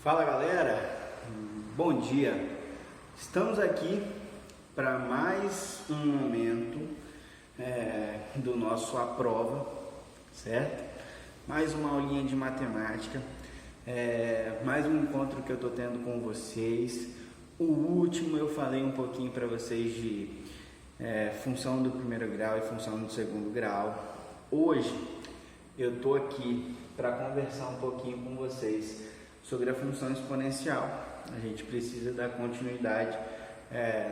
Fala galera, bom dia. Estamos aqui para mais um momento do nosso A Prova, certo? Mais uma aulinha de matemática, mais um encontro que eu estou tendo com vocês. O último eu falei um pouquinho para vocês de função do primeiro grau e função do segundo grau. Hoje eu estou aqui para conversar um pouquinho com vocês sobre a função exponencial. A gente precisa dar continuidade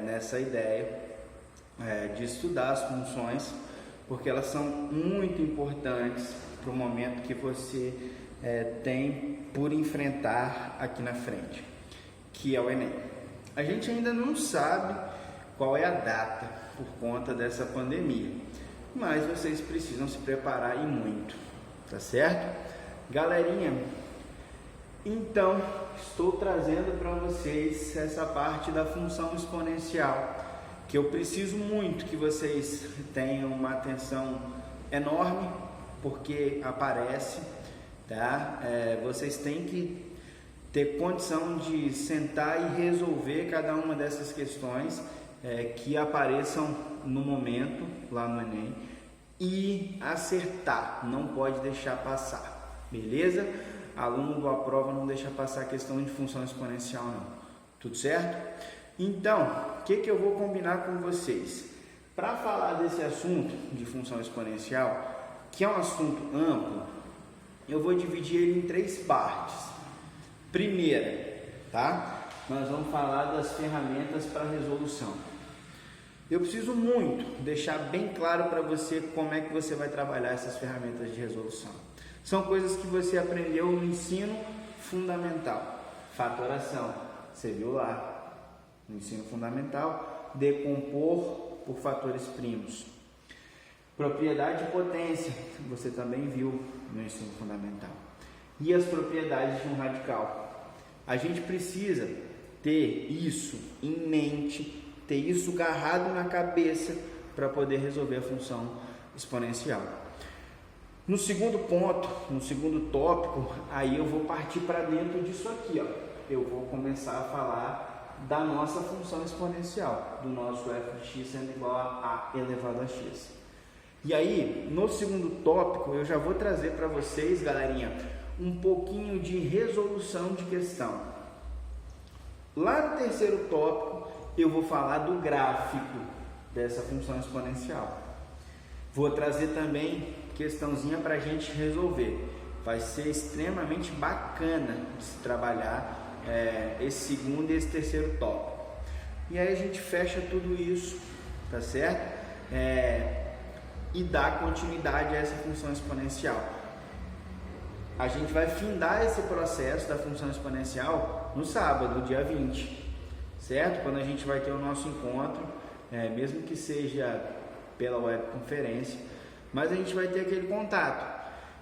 nessa ideia de estudar as funções, porque elas são muito importantes para o momento que você tem por enfrentar aqui na frente, que é o Enem. A gente ainda não sabe qual é a data por conta dessa pandemia, mas vocês precisam se preparar e muito, tá certo? Galerinha, então, estou trazendo para vocês essa parte da função exponencial, que eu preciso muito que vocês tenham uma atenção enorme, porque aparece, tá? Vocês têm que ter condição de sentar e resolver cada uma dessas questões que apareçam no momento, lá no Enem, e acertar, não pode deixar passar, beleza? Aluno do A Prova não deixa passar a questão de função exponencial não, tudo certo? Então, o que eu vou combinar com vocês? Para falar desse assunto de função exponencial, que é um assunto amplo, eu vou dividir ele em 3 partes. Primeira, tá? Nós vamos falar das ferramentas para resolução. Eu preciso muito deixar bem claro para você como é que você vai trabalhar essas ferramentas de resolução. São coisas que você aprendeu no ensino fundamental. Fatoração, você viu lá no ensino fundamental. Decompor por fatores primos. Propriedade de potência, você também viu no ensino fundamental. E as propriedades de um radical. A gente precisa ter isso em mente, ter isso agarrado na cabeça para poder resolver a função exponencial. No segundo ponto, no segundo tópico, aí eu vou partir para dentro disso aqui, ó. Eu vou começar a falar da nossa função exponencial, do nosso fx sendo igual a elevado a x. E aí, no segundo tópico, eu já vou trazer para vocês, galerinha, um pouquinho de resolução de questão. Lá no terceiro tópico, eu vou falar do gráfico dessa função exponencial. Vou trazer também questãozinha para a gente resolver. Vai ser extremamente bacana de se trabalhar esse segundo e esse terceiro tópico. E aí a gente fecha tudo isso, tá certo? E dá continuidade a essa função exponencial. A gente vai findar esse processo da função exponencial no sábado, dia 20, certo? Quando a gente vai ter o nosso encontro, mesmo que seja pela webconferência, mas a gente vai ter aquele contato.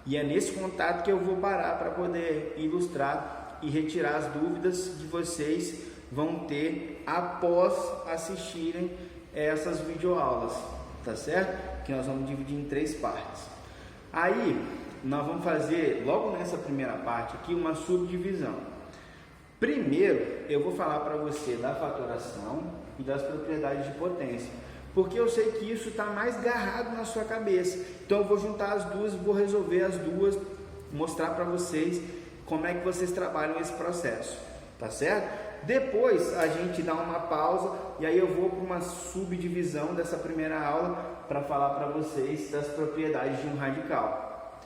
E é nesse contato que eu vou parar para poder ilustrar e retirar as dúvidas que vocês vão ter após assistirem essas videoaulas, tá certo? Que nós vamos dividir em 3 partes. Aí, nós vamos fazer, logo nessa primeira parte aqui, uma subdivisão. Primeiro, eu vou falar para você da fatoração e das propriedades de potência, porque eu sei que isso está mais agarrado na sua cabeça. Então eu vou juntar as duas, vou resolver as duas, mostrar para vocês como é que vocês trabalham esse processo, tá certo? Depois a gente dá uma pausa e aí eu vou para uma subdivisão dessa primeira aula para falar para vocês das propriedades de um radical,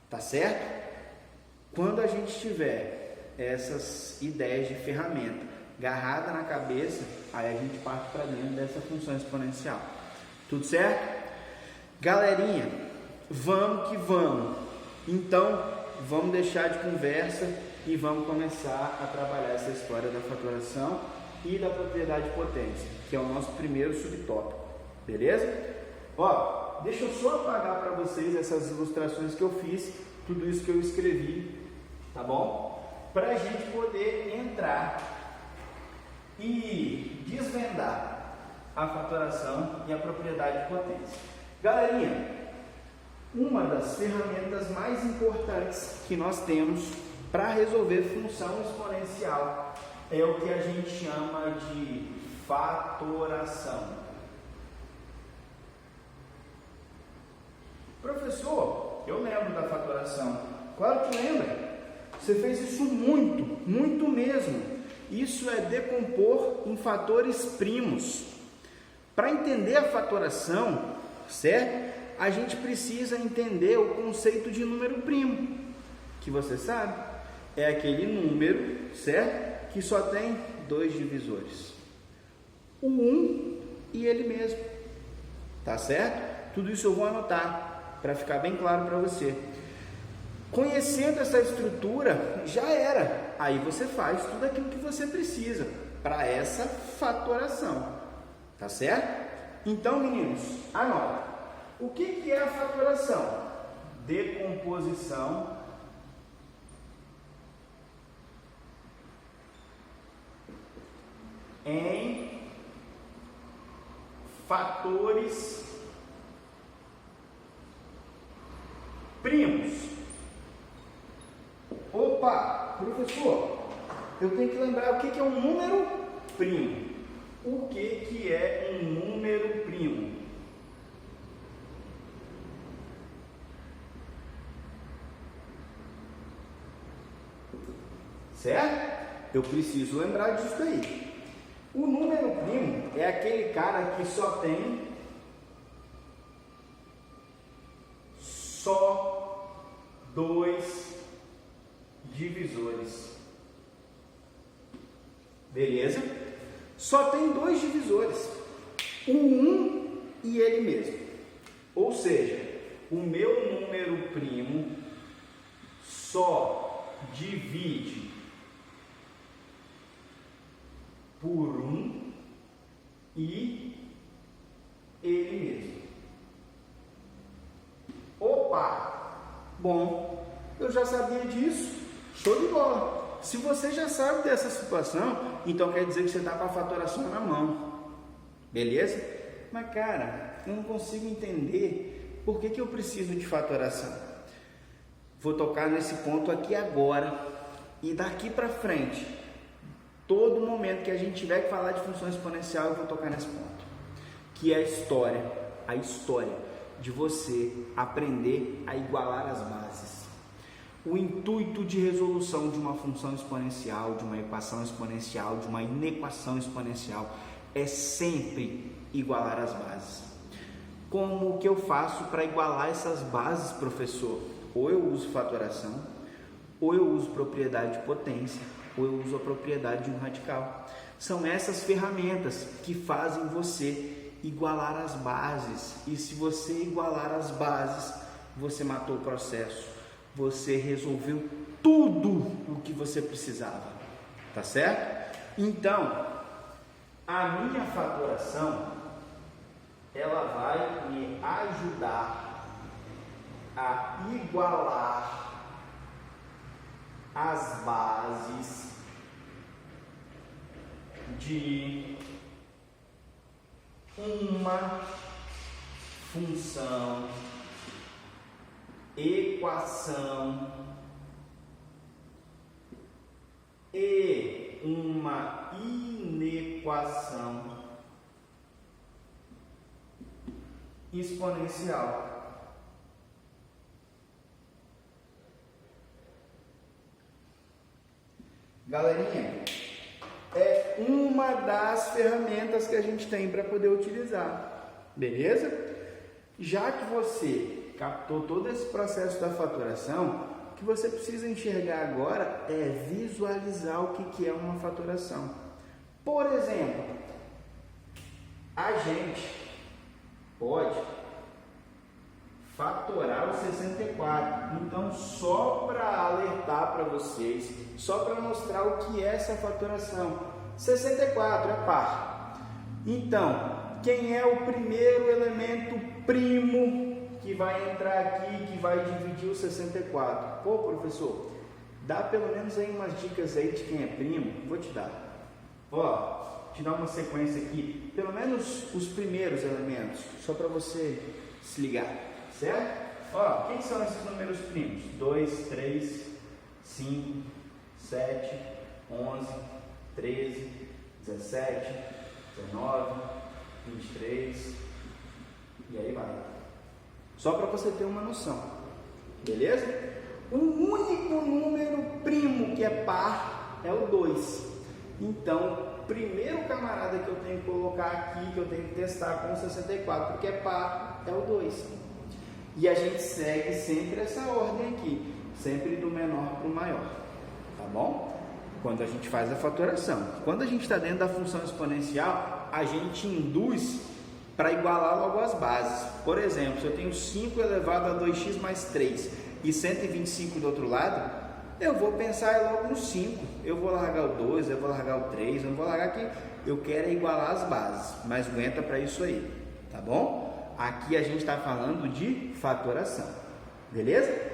tá certo? Quando a gente tiver essas ideias de ferramenta agarrada na cabeça, aí a gente parte para dentro dessa função exponencial. Tudo certo? Galerinha, vamos que vamos. Então, vamos deixar de conversa e vamos começar a trabalhar essa história da fatoração e da propriedade de potência, que é o nosso primeiro subtópico. Beleza? Ó, deixa eu só apagar para vocês essas ilustrações que eu fiz, tudo isso que eu escrevi, tá bom? Para a gente poder entrar e desvendar a fatoração e a propriedade de potência. Galerinha, uma das ferramentas mais importantes que nós temos para resolver função exponencial. É o que a gente chama de fatoração. Professor, eu lembro da fatoração. Claro que lembra. Você fez isso muito mesmo. Isso é decompor em fatores primos. Para entender a fatoração, certo? A gente precisa entender o conceito de número primo, que você sabe, é aquele número, certo? Que só tem dois divisores, o 1 e ele mesmo, tá certo? Tudo isso eu vou anotar, para ficar bem claro para você. Conhecendo essa estrutura, já era. Aí você faz tudo aquilo que você precisa para essa fatoração, tá certo? Então, meninos, anota. O que é a fatoração? Decomposição em fatores primos. Opa, professor, eu tenho que lembrar o que é um número primo. O que é um número primo? Certo? Eu preciso lembrar disso aí. O número primo é aquele cara que só tem dois divisores. Beleza? Só tem dois divisores, o 1 e ele mesmo. Ou seja, o meu número primo só divide por 1 e ele mesmo. Opa! Bom, eu já sabia disso. Show de bola! Se você já sabe dessa situação, então quer dizer que você está com a fatoração na mão. Beleza? Mas cara, eu não consigo entender por que eu preciso de fatoração. Vou tocar nesse ponto aqui agora. E daqui para frente, todo momento que a gente tiver que falar de função exponencial, eu vou tocar nesse ponto. Que é a história de você aprender a igualar as bases. O intuito de resolução de uma função exponencial, de uma equação exponencial, de uma inequação exponencial é sempre igualar as bases. Como que eu faço para igualar essas bases, professor? Ou eu uso fatoração, ou eu uso propriedade de potência, ou eu uso a propriedade de um radical. São essas ferramentas que fazem você igualar as bases. E se você igualar as bases, você matou o processo. Você resolveu tudo o que você precisava, tá certo? Então, a minha fatoração, ela vai me ajudar a igualar as bases de uma função, equação e uma inequação exponencial. Galerinha, é uma das ferramentas que a gente tem para poder utilizar, beleza? Já que você captou todo esse processo da fatoração, o que você precisa enxergar agora é visualizar o que é uma fatoração. Por exemplo, a gente pode fatorar o 64. Então, só para alertar para vocês, só para mostrar o que é essa fatoração. 64 é par. Então, quem é o primeiro elemento primo que vai entrar aqui, que vai dividir o 64? Pô, professor, dá pelo menos aí umas dicas aí de quem é primo. Vou te dar. Ó, te dar uma sequência aqui, pelo menos os primeiros elementos, só para você se ligar, certo? Ó, quem são esses números primos? 2, 3, 5, 7, 11, 13, 17, 19, 23 e aí vai. Só para você ter uma noção, beleza? O único número primo que é par é o 2. Então, o primeiro camarada que eu tenho que colocar aqui, que eu tenho que testar com 64, que é par, é o 2. E a gente segue sempre essa ordem aqui, sempre do menor para o maior, tá bom? Quando a gente faz a fatoração. Quando a gente está dentro da função exponencial, a gente induz para igualar logo as bases. Por exemplo, se eu tenho 5 elevado a 2x mais 3 e 125 do outro lado, eu vou pensar logo no 5. Eu vou largar o 2, eu vou largar o 3, eu não vou largar aqui. Eu quero igualar as bases, mas aguenta para isso aí, tá bom? Aqui a gente está falando de fatoração, beleza?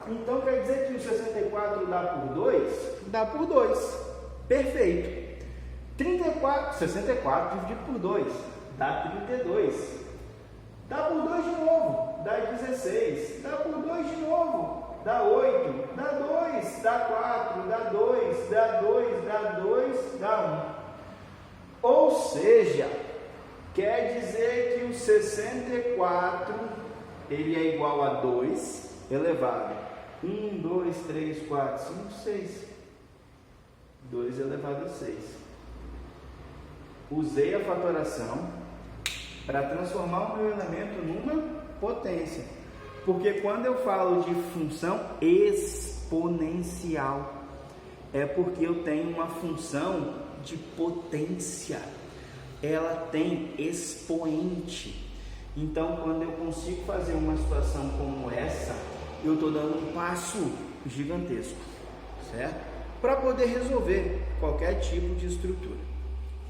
Então quer dizer que o 64 dá por 2? Dá por 2, perfeito. 64 dividido por 2 dá 32. Dá por 2 de novo, dá 16. Dá por 2 de novo, dá 8. Dá 2, dá 4, dá 2, dá 2, dá 2, dá 1. Ou seja, quer dizer que o 64 ele é igual a 2 elevado 1, 2, 3, 4, 5, 6. 2 elevado a 6. Usei a fatoração para transformar o meu elemento numa potência. Porque quando eu falo de função exponencial, é porque eu tenho uma função de potência. Ela tem expoente. Então, quando eu consigo fazer uma situação como essa, eu estou dando um passo gigantesco, certo? Para poder resolver qualquer tipo de estrutura,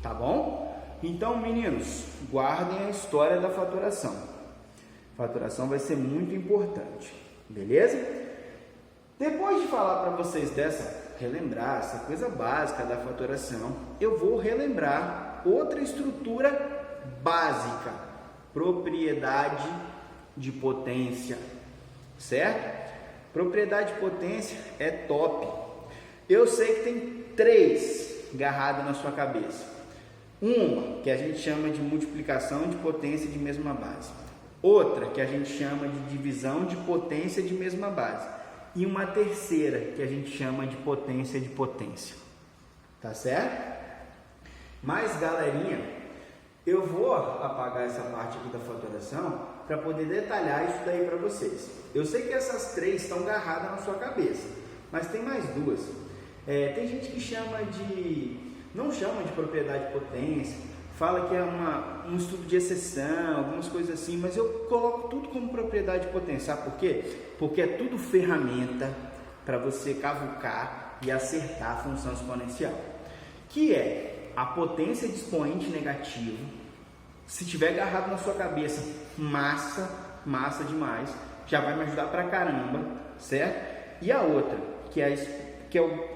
tá bom? Então, meninos, guardem a história da fatoração. Fatoração vai ser muito importante, beleza? Depois de falar para vocês relembrar essa coisa básica da fatoração, eu vou relembrar outra estrutura básica, propriedade de potência, certo? Propriedade de potência é top. Eu sei que tem 3 agarradas na sua cabeça. Uma que a gente chama de multiplicação de potência de mesma base. Outra que a gente chama de divisão de potência de mesma base. E uma terceira que a gente chama de potência de potência. Tá certo? Mas, galerinha, eu vou apagar essa parte aqui da fatoração para poder detalhar isso daí para vocês. Eu sei que essas 3 estão agarradas na sua cabeça, mas tem mais 2. Tem gente que não chama de propriedade de potência, fala que é um estudo de exceção, algumas coisas assim, mas eu coloco tudo como propriedade de potência. Sabe por quê? Porque é tudo ferramenta para você cavucar e acertar a função exponencial, que é a potência de expoente negativo. Se tiver agarrado na sua cabeça, massa demais, já vai me ajudar pra caramba, certo? E a outra, que é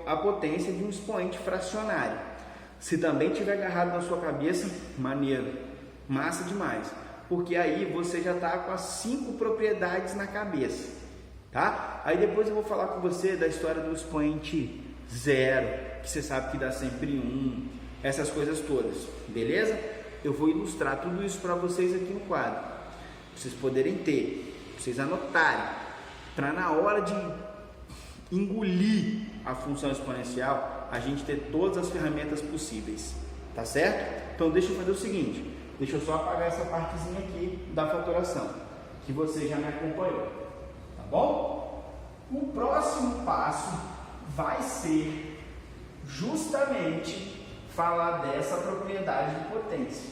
a potência de um expoente fracionário. Se também tiver agarrado na sua cabeça, maneiro, massa demais, porque aí você já está com as 5 propriedades na cabeça, tá? Aí depois eu vou falar com você da história do expoente zero, que você sabe que dá sempre 1, essas coisas todas, beleza? Eu vou ilustrar tudo isso para vocês aqui no quadro, pra vocês poderem ter, pra vocês anotarem, para na hora de engolir a função exponencial, a gente ter todas as ferramentas possíveis, tá certo? Então deixa eu fazer o seguinte, deixa eu só apagar essa partezinha aqui da fatoração, que você já me acompanhou, tá bom? O próximo passo vai ser justamente falar dessa propriedade de potência,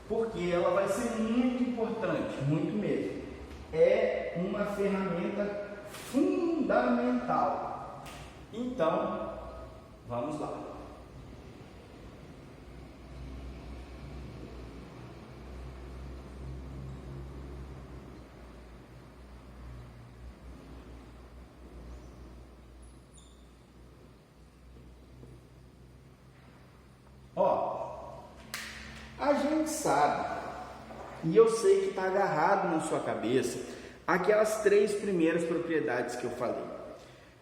porque ela vai ser muito importante, muito mesmo. É uma ferramenta fundamental. Então, vamos lá. A gente sabe, e eu sei que está agarrado na sua cabeça, aquelas 3 primeiras propriedades que eu falei.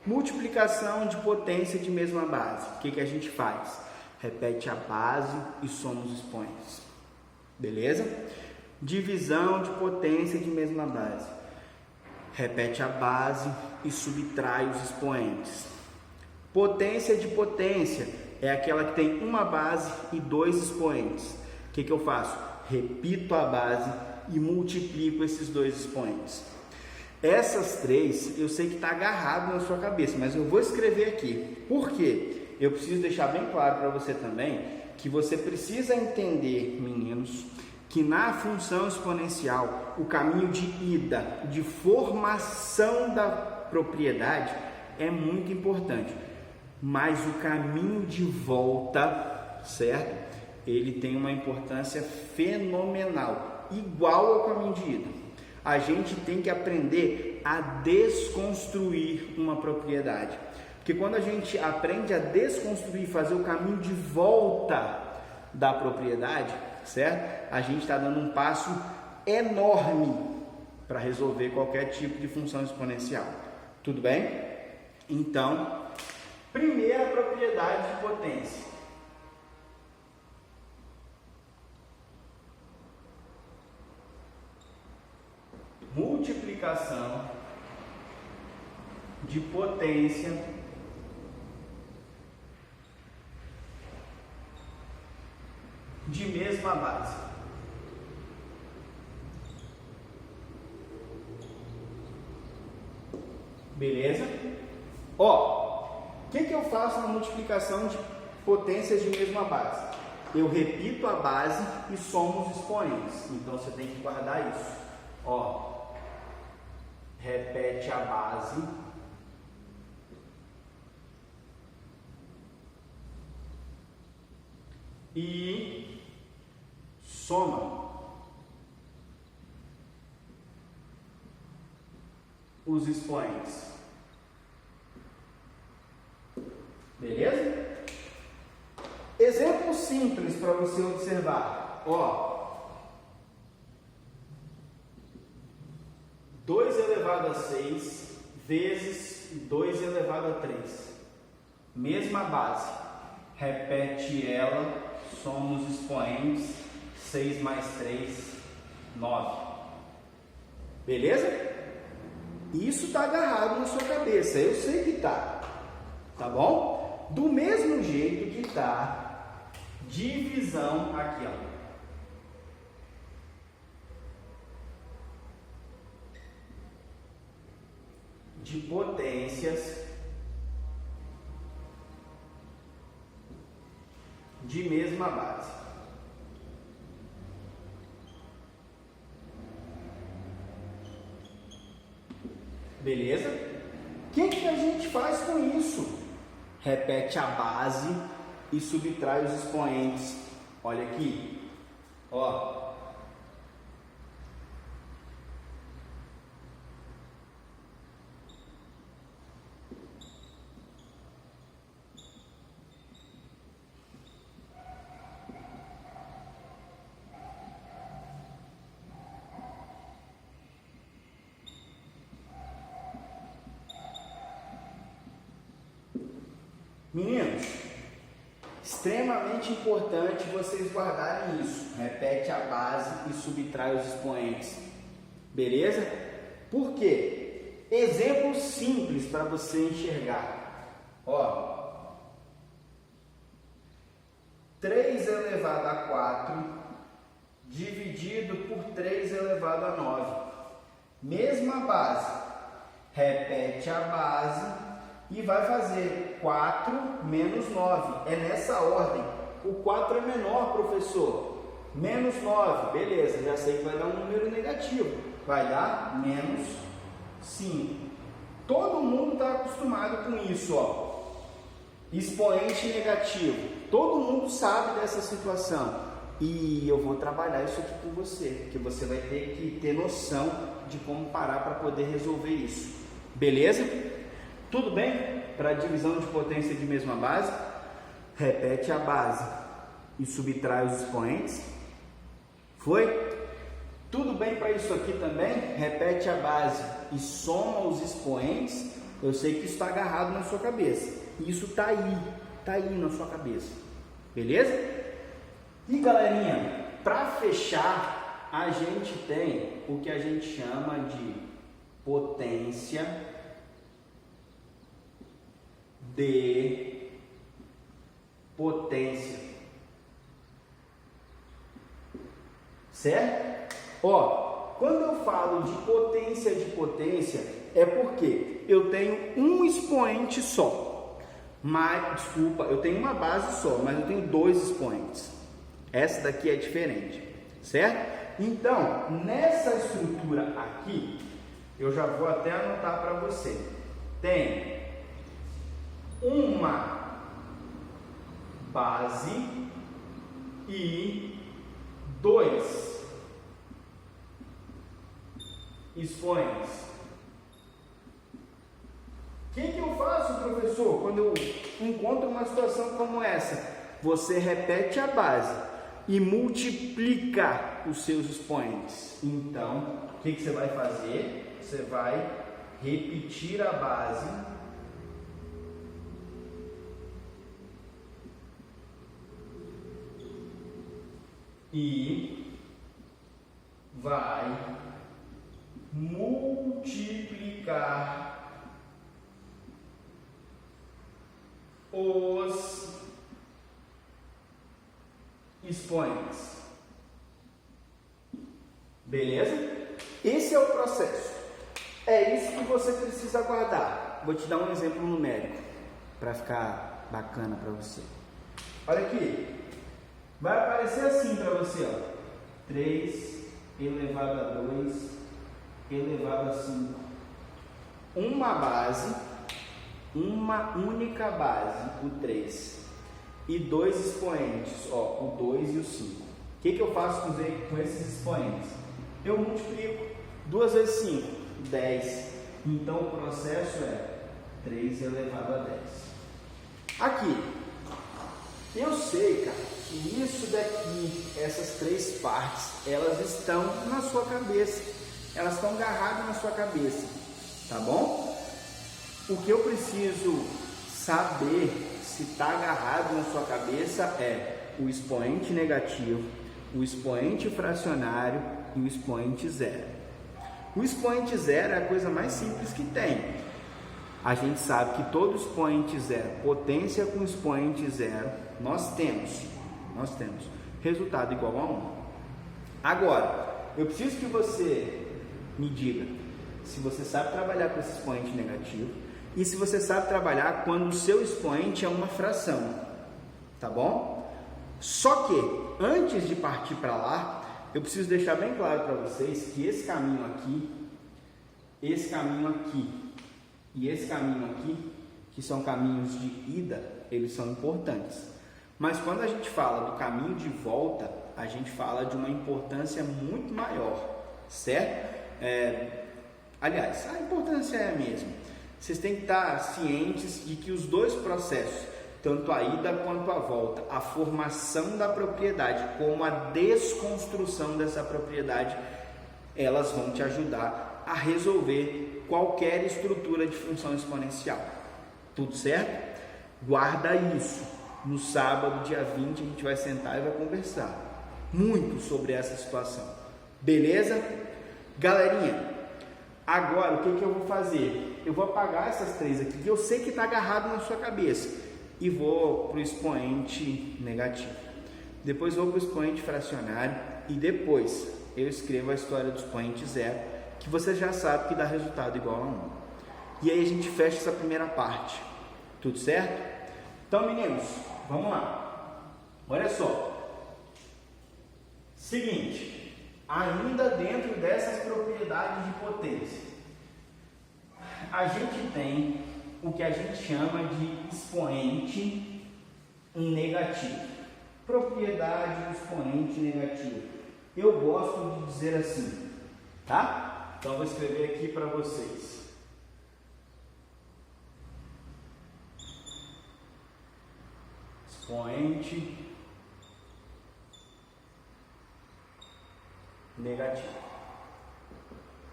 Multiplicação de potência de mesma base. O que a gente faz? Repete a base e soma os expoentes. Beleza? Divisão de potência de mesma base. Repete a base e subtrai os expoentes. Potência de potência é aquela que tem uma base e dois expoentes. O que eu faço? Repito a base e multiplico esses dois expoentes. Essas três, eu sei que está agarrado na sua cabeça, mas eu vou escrever aqui. Por quê? Eu preciso deixar bem claro para você também que você precisa entender, meninos, que na função exponencial, o caminho de ida, de formação da propriedade é muito importante. Mas o caminho de volta, certo? Ele tem uma importância fenomenal, igual ao caminho de ida. A gente tem que aprender a desconstruir uma propriedade. Porque quando a gente aprende a desconstruir, fazer o caminho de volta da propriedade, certo? A gente está dando um passo enorme para resolver qualquer tipo de função exponencial. Tudo bem? Então, primeira propriedade de potência. Multiplicação de potência de mesma base. Beleza? Ó, o que eu faço na multiplicação de potências de mesma base? Eu repito a base e somo os expoentes. Então você tem que guardar isso. Ó, repete a base e soma os expoentes. Beleza? Exemplo simples para você observar. Ó, 2 elevado a 6 vezes 2 elevado a 3. Mesma base. Repete ela, soma os expoentes. 6 mais 3, 9. Beleza? Isso está agarrado na sua cabeça. Eu sei que está. Tá bom? Do mesmo jeito que está divisão aqui, ó. De potências de mesma base. Beleza? O que a gente faz com isso? Repete a base e subtrai os expoentes. Olha aqui. Ó. Meninos, extremamente importante vocês guardarem isso. Repete a base e subtrai os expoentes. Beleza? Por quê? Exemplo simples para você enxergar. Ó, 3 elevado a 4 dividido por 3 elevado a 9. Mesma base. Repete a base e vai fazer 4 menos 9. É nessa ordem. O 4 é menor, professor. Menos 9. Beleza, já sei que vai dar um número negativo. Vai dar menos 5. Todo mundo está acostumado com isso, ó. Expoente negativo. Todo mundo sabe dessa situação. E eu vou trabalhar isso aqui com você, porque você vai ter que ter noção de como parar para poder resolver isso. Beleza? Tudo bem? Para a divisão de potência de mesma base, repete a base e subtrai os expoentes. Foi? Tudo bem para isso aqui também? Repete a base e soma os expoentes. Eu sei que isso está agarrado na sua cabeça. Isso está aí na sua cabeça. Beleza? E galerinha, para fechar, a gente tem o que a gente chama de potência de potência. Certo? Ó, quando eu falo de potência, é porque eu tenho um expoente só. Desculpa, eu tenho uma base só, mas eu tenho dois expoentes. Essa daqui é diferente, certo? Então, nessa estrutura aqui, eu já vou até anotar para você. Tem uma base e dois expoentes. O que eu faço, professor, quando eu encontro uma situação como essa? Você repete a base e multiplica os seus expoentes. Então, o que você vai fazer? Você vai repetir a base e vai multiplicar os expoentes. Beleza? Esse é o processo. É isso que você precisa guardar. Vou te dar um exemplo numérico para ficar bacana para você. Olha aqui. Vai aparecer assim para você, ó. 3 elevado a 2 elevado a 5. Uma base, uma única base, o 3. E dois expoentes, ó, o 2 e o 5. O que eu faço com esses expoentes? Eu multiplico 2 vezes 5, 10. Então o processo é 3 elevado a 10. Aqui, eu sei, cara, que isso daqui, essas três partes, elas estão na sua cabeça. Elas estão agarradas na sua cabeça, tá bom? O que eu preciso saber se está agarrado na sua cabeça é o expoente negativo, o expoente fracionário e o expoente zero. O expoente zero é a coisa mais simples que tem. A gente sabe que todo expoente zero, potência com expoente zero, nós temos resultado igual a 1. Agora, eu preciso que você me diga se você sabe trabalhar com esse expoente negativo e se você sabe trabalhar quando o seu expoente é uma fração, tá bom? Só que, antes de partir para lá, eu preciso deixar bem claro para vocês que esse caminho aqui e esse caminho aqui, que são caminhos de ida, eles são importantes. Mas quando a gente fala do caminho de volta, a gente fala de uma importância muito maior, certo? Aliás, a importância é a mesma. Vocês têm que estar cientes de que os dois processos, tanto a ida quanto a volta, a formação da propriedade como a desconstrução dessa propriedade, elas vão te ajudar a resolver qualquer estrutura de função exponencial. Tudo certo? Guarda isso. No sábado, dia 20, a gente vai sentar e vai conversar muito sobre essa situação. Beleza? Galerinha, agora o que eu vou fazer? Eu vou apagar essas três aqui, que eu sei que está agarrado na sua cabeça, e vou para o expoente negativo. Depois vou para o expoente fracionário e depois eu escrevo a história do expoente zero, que você já sabe que dá resultado igual a 1. E aí a gente fecha essa primeira parte. Tudo certo? Então, meninos, vamos lá. Olha só. Seguinte, ainda dentro dessas propriedades de potência, a gente tem o que a gente chama de expoente negativo. Propriedade do expoente negativo. Eu gosto de dizer assim, tá? Então, vou escrever aqui para vocês. Expoente negativo.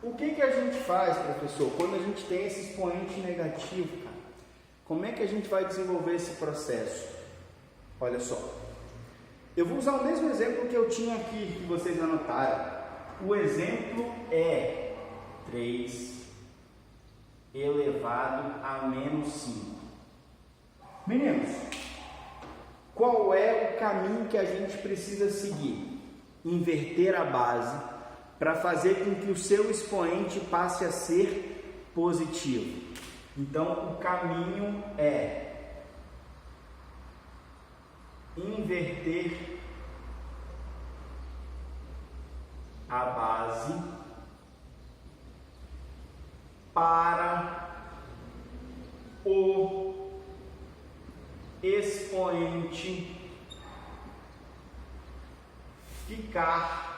O que a gente faz, professor, quando a gente tem esse expoente negativo, cara? Como é que a gente vai desenvolver esse processo? Olha só, eu vou usar o mesmo exemplo que eu tinha aqui, que vocês anotaram. O exemplo é 3 elevado a menos 5. Meninos, qual é o caminho que a gente precisa seguir? Inverter a base para fazer com que o seu expoente passe a ser positivo. Então, o caminho é inverter a base para o expoente ficar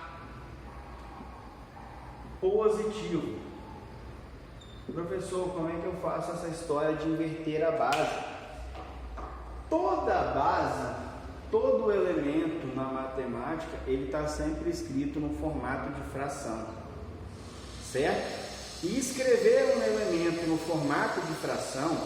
positivo. Professor, como é que eu faço essa história de inverter a base? Toda base, todo elemento na matemática, ele está sempre escrito no formato de fração, certo? E escrever um elemento no formato de fração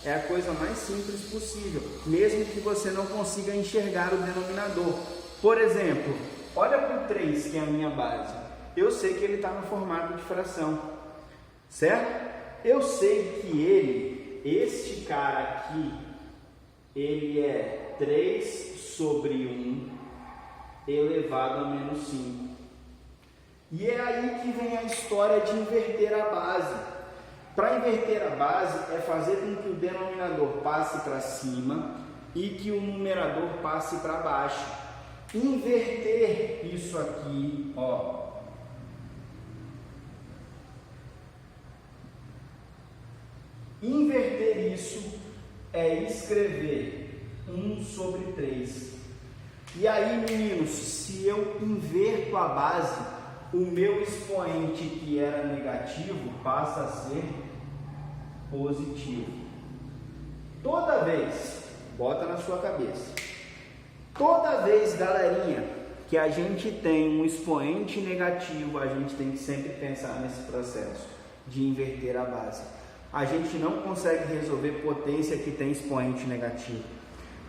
é a coisa mais simples possível, mesmo que você não consiga enxergar o denominador. Por exemplo, olha para o 3, que é a minha base. Eu sei que ele está no formato de fração, certo? Eu sei que este cara aqui, ele é 3 sobre 1 elevado a menos 5. E é aí que vem a história de inverter a base. Para inverter a base é fazer com que o denominador passe para cima e que o numerador passe para baixo. Inverter isso aqui, ó. Inverter isso é escrever 1 sobre 3. E aí, meninos, se eu inverto a base, o meu expoente que era negativo passa a ser positivo. Toda vez, bota na sua cabeça, toda vez, galerinha, que a gente tem um expoente negativo, a gente tem que sempre pensar nesse processo de inverter a base. A gente não consegue resolver potência que tem expoente negativo,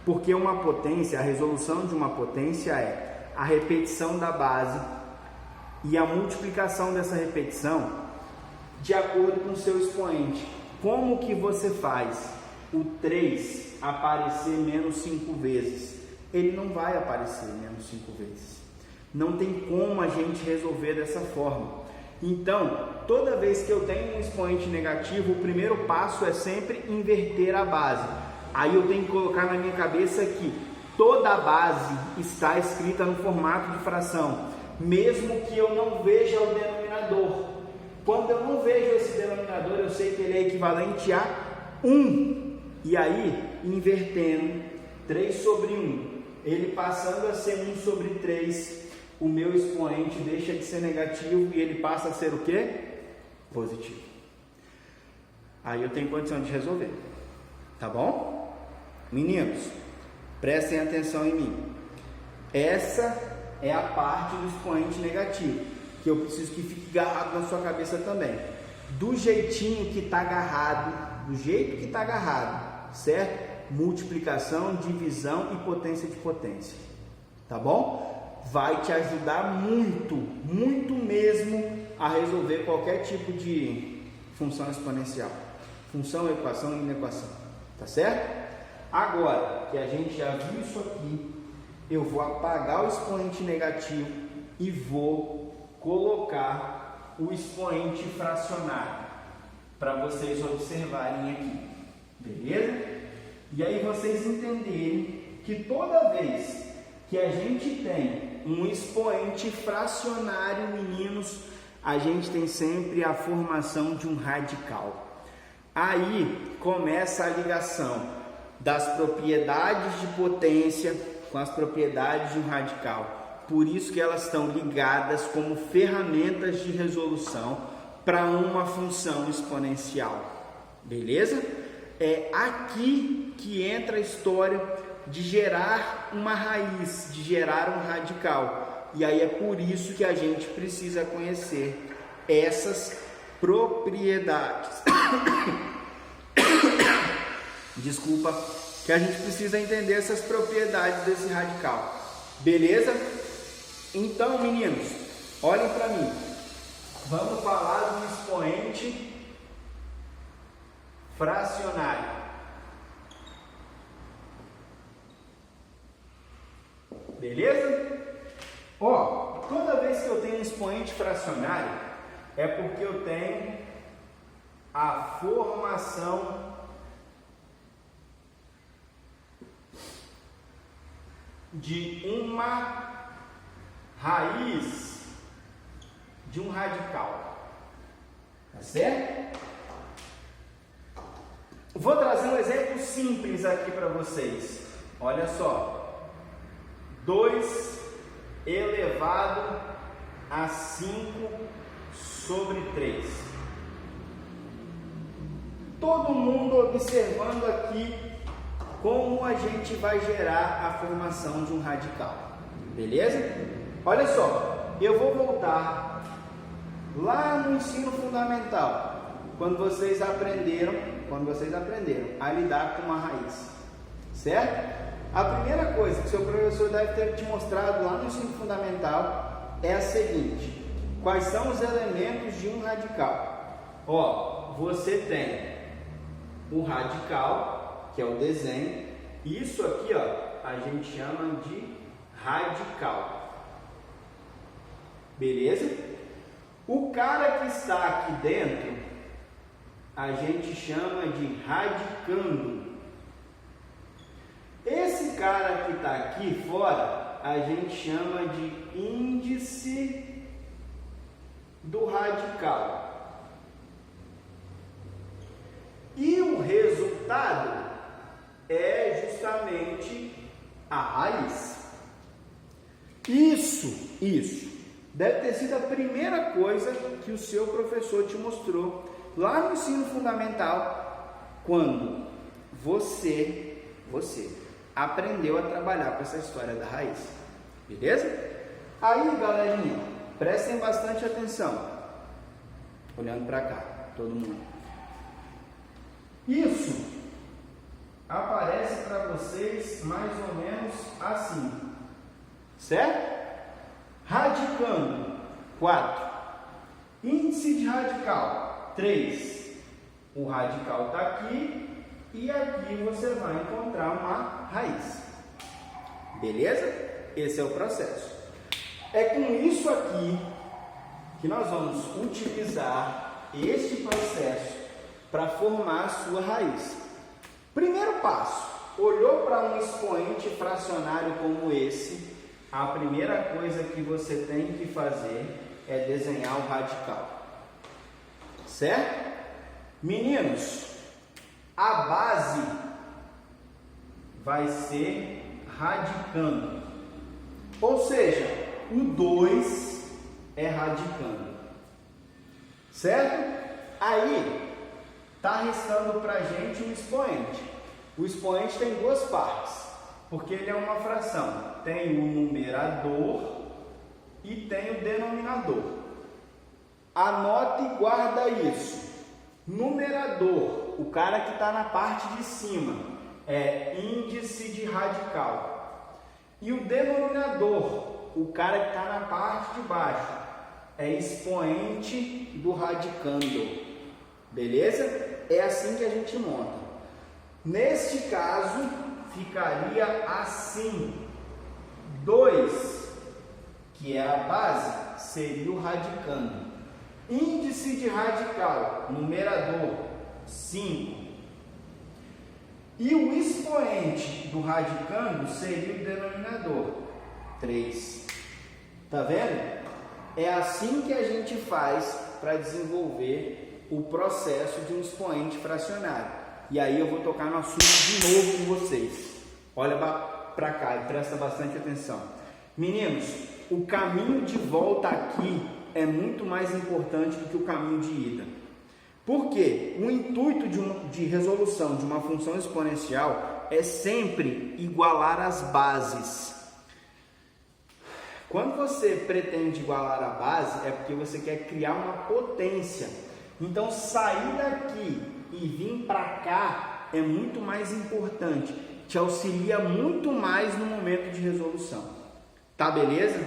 porque uma potência, a resolução de uma potência é a repetição da base e a multiplicação dessa repetição de acordo com o seu expoente. Como que você faz o 3 aparecer menos 5 vezes? Ele não vai aparecer menos 5 vezes. Não tem como a gente resolver dessa forma. Então, toda vez que eu tenho um expoente negativo, o primeiro passo é sempre inverter a base. Aí eu tenho que colocar na minha cabeça que toda a base está escrita no formato de fração, mesmo que eu não veja o denominador. Quando eu não vejo esse denominador, eu sei que ele é equivalente a 1. E aí, invertendo 3 sobre 1, ele passando a ser 1 sobre 3, o meu expoente deixa de ser negativo e ele passa a ser o quê? Positivo. Aí eu tenho condição de resolver. Tá bom? Meninos, prestem atenção em mim. Essa é a parte do expoente negativo, que eu preciso que fique agarrado na sua cabeça também. Do jeitinho que está agarrado, do jeito que está agarrado, certo? Multiplicação, divisão e potência de potência. Tá bom? Vai te ajudar muito, muito mesmo a resolver qualquer tipo de função exponencial. Função, equação e inequação. Tá certo? Agora que a gente já viu isso aqui, eu vou apagar o expoente negativo e vou colocar o expoente fracionário para vocês observarem aqui, beleza? E aí vocês entenderem que toda vez que a gente tem um expoente fracionário, meninos, a gente tem sempre a formação de um radical. Aí começa a ligação das propriedades de potência com as propriedades de um radical. Por isso que elas estão ligadas como ferramentas de resolução para uma função exponencial. Beleza? É aqui que entra a história de gerar uma raiz, de gerar um radical. E aí é por isso que a gente precisa conhecer essas propriedades. Desculpa, que a gente precisa entender essas propriedades desse radical. Beleza? Então, meninos, olhem para mim. Vamos falar do expoente fracionário. Beleza? Ó, toda vez que eu tenho um expoente fracionário, é porque eu tenho a formação de uma raiz de um radical. Tá certo? Vou trazer um exemplo simples aqui para vocês. Olha só. 2 elevado a 5 sobre 3. Todo mundo observando aqui como a gente vai gerar a formação de um radical. Beleza? Olha só, eu vou voltar lá no ensino fundamental, quando vocês aprenderam a lidar com uma raiz. Certo? A primeira coisa que seu professor deve ter te mostrado lá no ensino fundamental é a seguinte: quais são os elementos de um radical? Ó, você tem o radical, que é o desenho. Isso aqui, ó, a gente chama de radical. Beleza? O cara que está aqui dentro, a gente chama de radicando. Esse cara que está aqui fora, a gente chama de índice do radical. E o resultado é justamente a raiz. Isso deve ter sido a primeira coisa que o seu professor te mostrou lá no ensino fundamental, quando você aprendeu a trabalhar com essa história da raiz. Beleza? Aí, galerinha, prestem bastante atenção. Olhando para cá, todo mundo. Isso aparece para vocês mais ou menos assim. Certo? Radicando, 4. Índice de radical, 3. O radical está aqui. E aqui você vai encontrar uma raiz. Beleza? Esse é o processo. É com isso aqui que nós vamos utilizar este processo para formar a sua raiz. Primeiro passo: olhou para um expoente fracionário como esse, a primeira coisa que você tem que fazer é desenhar o radical. Certo? Meninos, a base vai ser radicando, ou seja, o 2 é radicando, certo? Aí está restando para a gente um expoente. O expoente tem duas partes, porque ele é uma fração. Tem o numerador e tem o denominador. Anote e guarda isso. Numerador, o cara que está na parte de cima, é índice de radical. E o denominador, o cara que está na parte de baixo, é expoente do radicando. Beleza? É assim que a gente monta. Neste caso, ficaria assim: 2, que é a base, seria o radicando. Índice de radical, numerador, 5. E o expoente do radicando seria o denominador, 3. Tá vendo? É assim que a gente faz para desenvolver o processo de um expoente fracionário. E aí eu vou tocar no assunto de novo com vocês. Olha para cá e presta bastante atenção. Meninos, o caminho de volta aqui é muito mais importante do que o caminho de ida. Por quê? O intuito de resolução de uma função exponencial é sempre igualar as bases. Quando você pretende igualar a base, é porque você quer criar uma potência. Então, sair daqui e vir para cá é muito mais importante. Te auxilia muito mais no momento de resolução. Tá, beleza?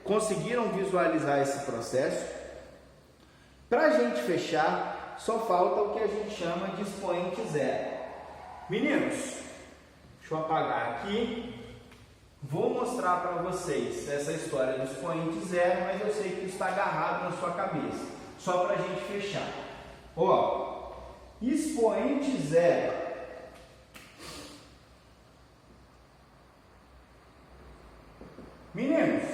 Conseguiram visualizar esse processo? Para a gente fechar, só falta o que a gente chama de expoente zero. Meninos, deixa eu apagar aqui. Vou mostrar para vocês essa história do expoente zero, mas eu sei que isso está agarrado na sua cabeça. Só para a gente fechar. Ó, expoente zero. Meninos,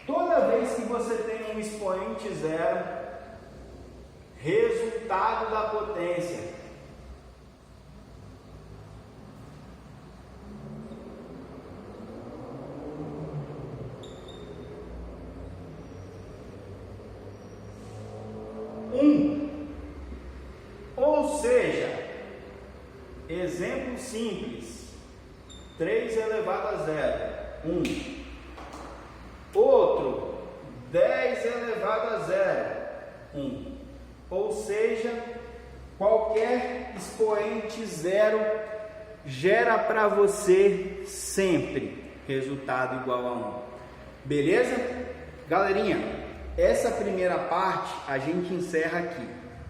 toda vez que você tem um expoente zero, resultado da potência. Ou seja, exemplo simples, 3 elevado a 0, 1. Outro, 10 elevado a 0, 1. Ou seja, qualquer expoente zero gera para você sempre resultado igual a 1. Beleza? Galerinha, essa primeira parte a gente encerra aqui,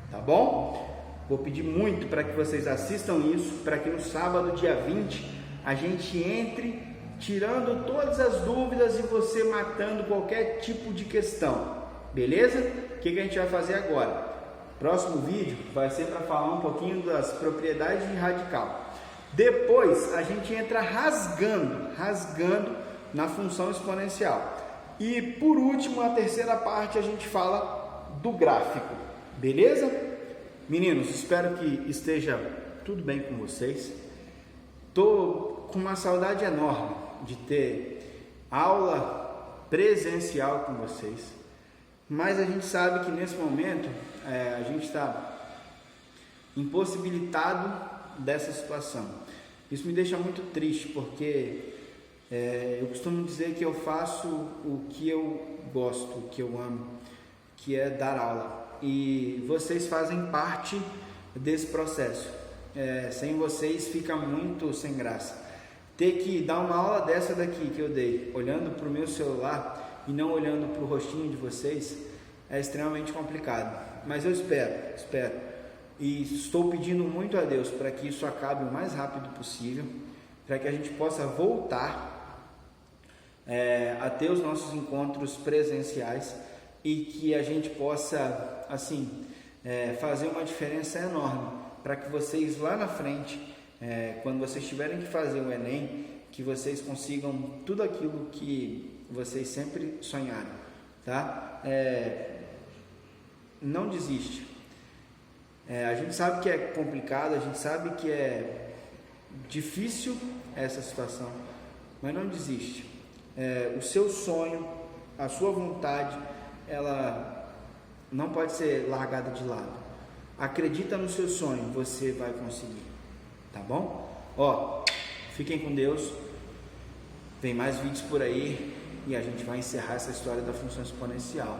tá bom? Vou pedir muito para que vocês assistam isso, para que no sábado, dia 20, a gente entre tirando todas as dúvidas e você matando qualquer tipo de questão, beleza? O que a gente vai fazer agora? Próximo vídeo vai ser para falar um pouquinho das propriedades de radical. Depois a gente entra rasgando na função exponencial. E por último, a terceira parte, a gente fala do gráfico, beleza? Meninos, espero que esteja tudo bem com vocês. Estou com uma saudade enorme de ter aula presencial com vocês, mas a gente sabe que nesse momento a gente está impossibilitado dessa situação. Isso me deixa muito triste, porque eu costumo dizer que eu faço o que eu gosto, o que eu amo, que é dar aula. E vocês fazem parte desse processo. Sem vocês fica muito sem graça. Ter que dar uma aula dessa daqui que eu dei, olhando para o meu celular e não olhando para o rostinho de vocês, é extremamente complicado. Mas eu espero. E estou pedindo muito a Deus para que isso acabe o mais rápido possível, para que a gente possa voltar a ter os nossos encontros presenciais e que a gente possa fazer uma diferença enorme, para que vocês lá na frente, quando vocês tiverem que fazer o Enem, que vocês consigam tudo aquilo que vocês sempre sonharam, tá? Não desiste. A gente sabe que é complicado, a gente sabe que é difícil essa situação, mas não desiste. O seu sonho, a sua vontade, ela não pode ser largada de lado. Acredita no seu sonho, você vai conseguir, tá bom? Fiquem com Deus. Tem mais vídeos por aí e a gente vai encerrar essa história da função exponencial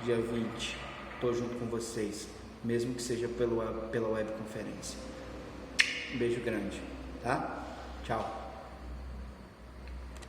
dia 20. Tô junto com vocês, mesmo que seja pela webconferência. Um beijo grande, tá? Tchau.